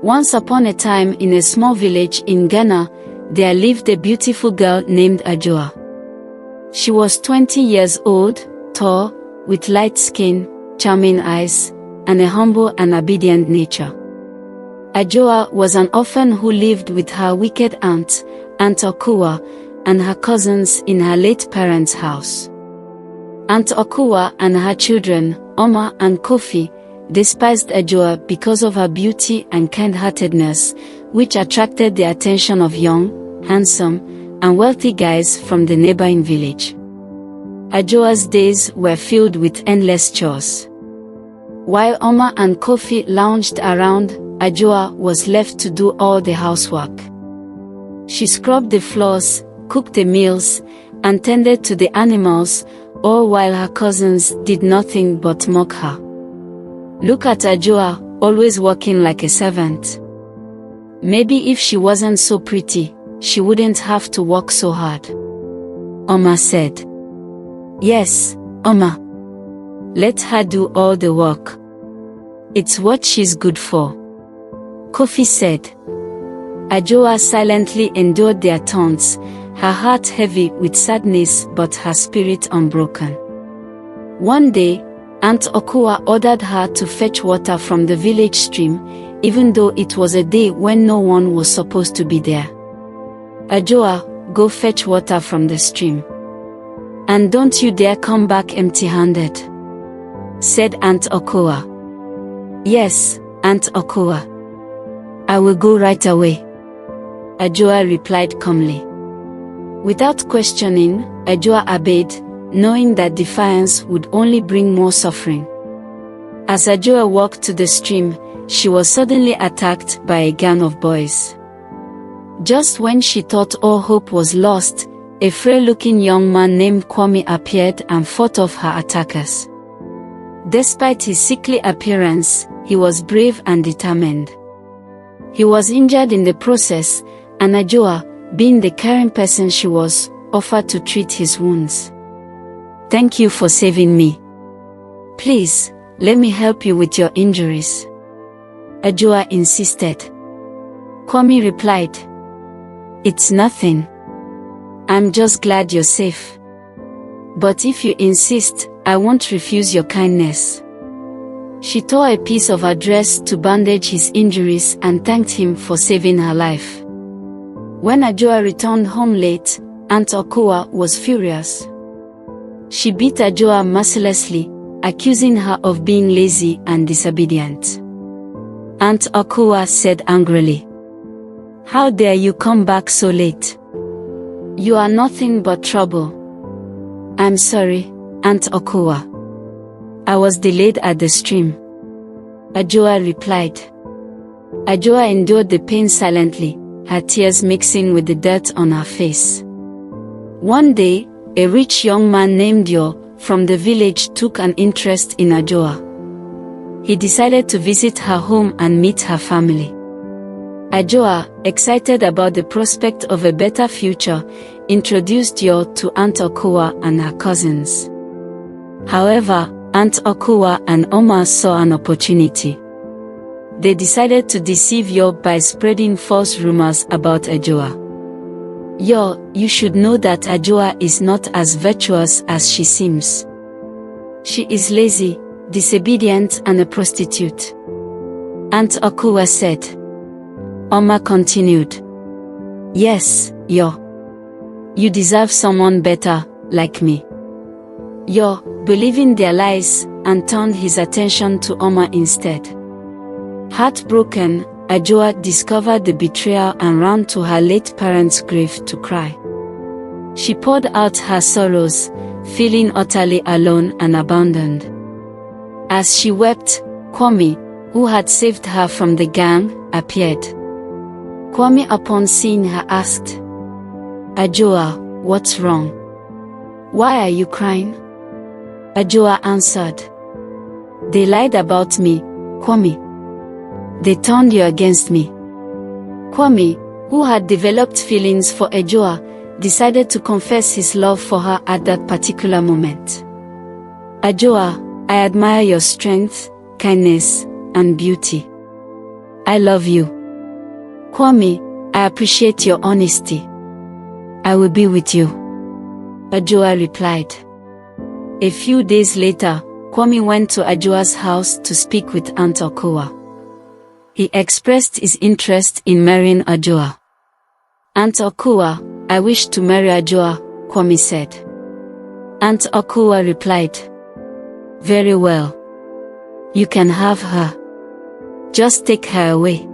Once upon a time in a small village in Ghana, there lived a beautiful girl named Adjoa. She was 20 years old, tall, with light skin, charming eyes, and a humble and obedient nature. Adjoa was an orphan who lived with her wicked aunt, Aunt Akua, and her cousins in her late parents' house. Aunt Akua and her children, Ama and Kofi, despised Adjoa because of her beauty and kind-heartedness, which attracted the attention of young, handsome, and wealthy guys from the neighboring village. Adjoa's days were filled with endless chores. While Ama and Kofi lounged around, Adjoa was left to do all the housework. She scrubbed the floors, cooked the meals, and tended to the animals, all while her cousins did nothing but mock her. Look at Adjoa, always working like a servant. Maybe if she wasn't so pretty, she wouldn't have to work so hard. Ama said. Yes, Ama. Let her do all the work. It's what she's good for. Kofi said. Adjoa silently endured their taunts, her heart heavy with sadness but her spirit unbroken. One day, Aunt Akua ordered her to fetch water from the village stream, even though it was a day when no one was supposed to be there. Adjoa, go fetch water from the stream. And don't you dare come back empty-handed, said Aunt Akua. Yes, Aunt Akua. I will go right away, Adjoa replied calmly. Without questioning, Adjoa obeyed, knowing that defiance would only bring more suffering. As Adjoa walked to the stream, she was suddenly attacked by a gang of boys. Just when she thought all hope was lost, a frail-looking young man named Kwame appeared and fought off her attackers. Despite his sickly appearance, he was brave and determined. He was injured in the process, and Adjoa, being the caring person she was, offered to treat his wounds. Thank you for saving me. Please, let me help you with your injuries, Adjoa insisted. Kwame replied. It's nothing. I'm just glad you're safe. But if you insist, I won't refuse your kindness. She tore a piece of her dress to bandage his injuries and thanked him for saving her life. When Adjoa returned home late, Aunt Akua was furious. She beat Adjoa mercilessly, accusing her of being lazy and disobedient. Aunt Akua said angrily, "How dare you come back so late? You are nothing but trouble." "I'm sorry, Aunt Akua. I was delayed at the stream," Adjoa replied. Adjoa endured the pain silently, her tears mixing with the dirt on her face. One day, a rich young man named Yo, from the village, took an interest in Adjoa. He decided to visit her home and meet her family. Adjoa, excited about the prospect of a better future, introduced Yo to Aunt Akua and her cousins. However, Aunt Akua and Ama saw an opportunity. They decided to deceive Yo by spreading false rumors about Adjoa. "Yo, you should know that Adjoa is not as virtuous as she seems. She is lazy, disobedient and a prostitute," Aunt Akua said. Ama continued. "Yes, Yo. You deserve someone better, like me." Yo, believing their lies, and turned his attention to Ama instead. Heartbroken, Adjoa discovered the betrayal and ran to her late parents' grave to cry. She poured out her sorrows, feeling utterly alone and abandoned. As she wept, Kwame, who had saved her from the gang, appeared. Kwame, upon seeing her, asked, "Adjoa, what's wrong? Why are you crying?" Adjoa answered, "They lied about me, Kwame. They turned you against me." Kwame, who had developed feelings for Adjoa, decided to confess his love for her at that particular moment. "Adjoa, I admire your strength, kindness, and beauty. I love you. Kwame, I appreciate your honesty. I will be with you. Adjoa replied. A few days later, Kwame went to Adjoa's house to speak with Aunt Akua. He expressed his interest in marrying Adjoa. Aunt Akua, I wish to marry Adjoa, Kwame said. Aunt Akua replied. Very well. You can have her. Just take her away.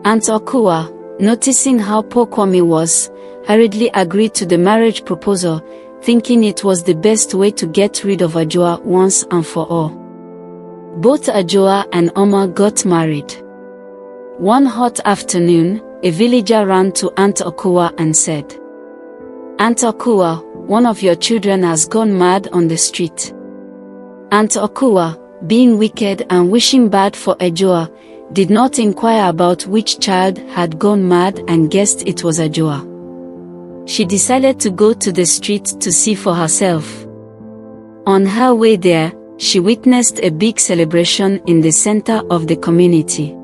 Aunt Akua, noticing how poor Kwame was, hurriedly agreed to the marriage proposal, thinking it was the best way to get rid of Adjoa once and for all. Both Adjoa and Ama got married. One hot afternoon, a villager ran to Aunt Akua and said, Aunt Akua, one of your children has gone mad on the street. Aunt Akua, being wicked and wishing bad for Adjoa, did not inquire about which child had gone mad and guessed it was Adjoa. She decided to go to the street to see for herself. On her way there, she witnessed a big celebration in the center of the community.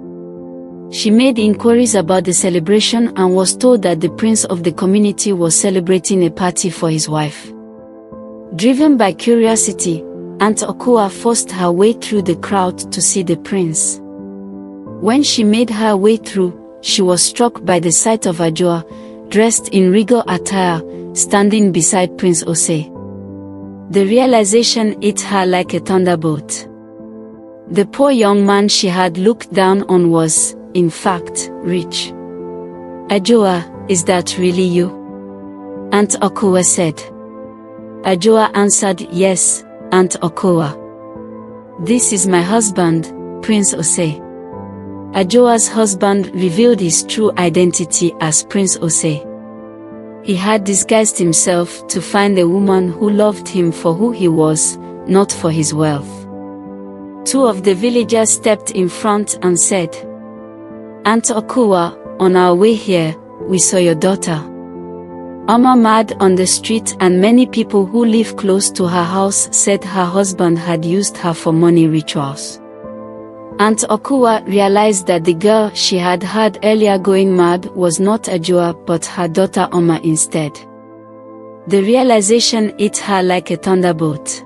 She made inquiries about the celebration and was told that the prince of the community was celebrating a party for his wife. Driven by curiosity, Aunt Akua forced her way through the crowd to see the prince. When she made her way through, she was struck by the sight of Adjoa, dressed in regal attire, standing beside Prince Osei. The realization hit her like a thunderbolt. The poor young man she had looked down on was, in fact, rich. Adjoa, is that really you? Aunt Akua said. Adjoa answered, yes, Aunt Akua. This is my husband, Prince Osei. Adjoa's husband revealed his true identity as Prince Osei. He had disguised himself to find a woman who loved him for who he was, not for his wealth. Two of the villagers stepped in front and said, Aunt Akua, on our way here, we saw your daughter Ama mad on the street, and many people who live close to her house said her husband had used her for money rituals. Aunt Akua realized that the girl she had heard earlier going mad was not Adjoa but her daughter Ama instead. The realization hit her like a thunderbolt.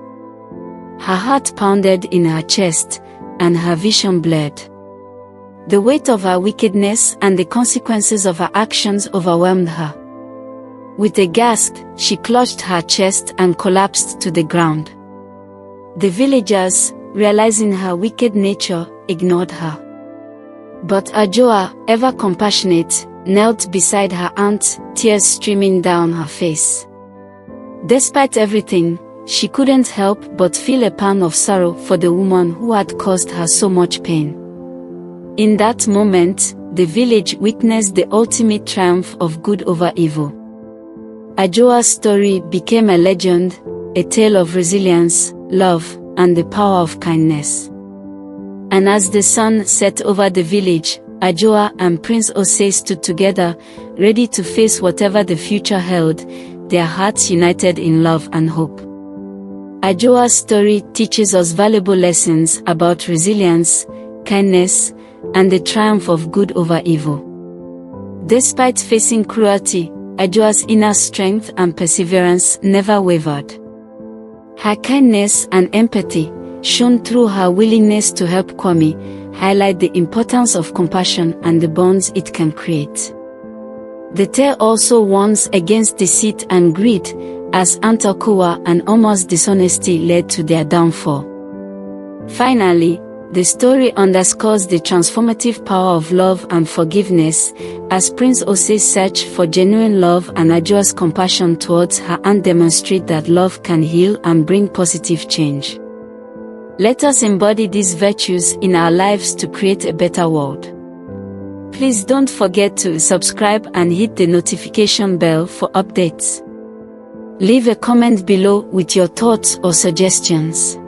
Her heart pounded in her chest, and her vision blurred. The weight of her wickedness and the consequences of her actions overwhelmed her. With a gasp, she clutched her chest and collapsed to the ground. The villagers, realizing her wicked nature, ignored her. But Adjoa, ever compassionate, knelt beside her aunt, tears streaming down her face. Despite everything, she couldn't help but feel a pang of sorrow for the woman who had caused her so much pain. In that moment, the village witnessed the ultimate triumph of good over evil. Adjoa's story became a legend, a tale of resilience, love, and the power of kindness. And as the sun set over the village, Adjoa and Prince Osei stood together, ready to face whatever the future held, their hearts united in love and hope. Adjoa's story teaches us valuable lessons about resilience, kindness, and the triumph of good over evil. Despite facing cruelty, Adjoa's inner strength and perseverance never wavered. Her kindness and empathy, shown through her willingness to help Kwame, highlight the importance of compassion and the bonds it can create. The tale also warns against deceit and greed, as Aunt Akua and Ama's dishonesty led to their downfall. Finally, the story underscores the transformative power of love and forgiveness, as Prince Osei's search for genuine love and Adjoa's compassion towards her aunt demonstrate that love can heal and bring positive change. Let us embody these virtues in our lives to create a better world. Please don't forget to subscribe and hit the notification bell for updates. Leave a comment below with your thoughts or suggestions.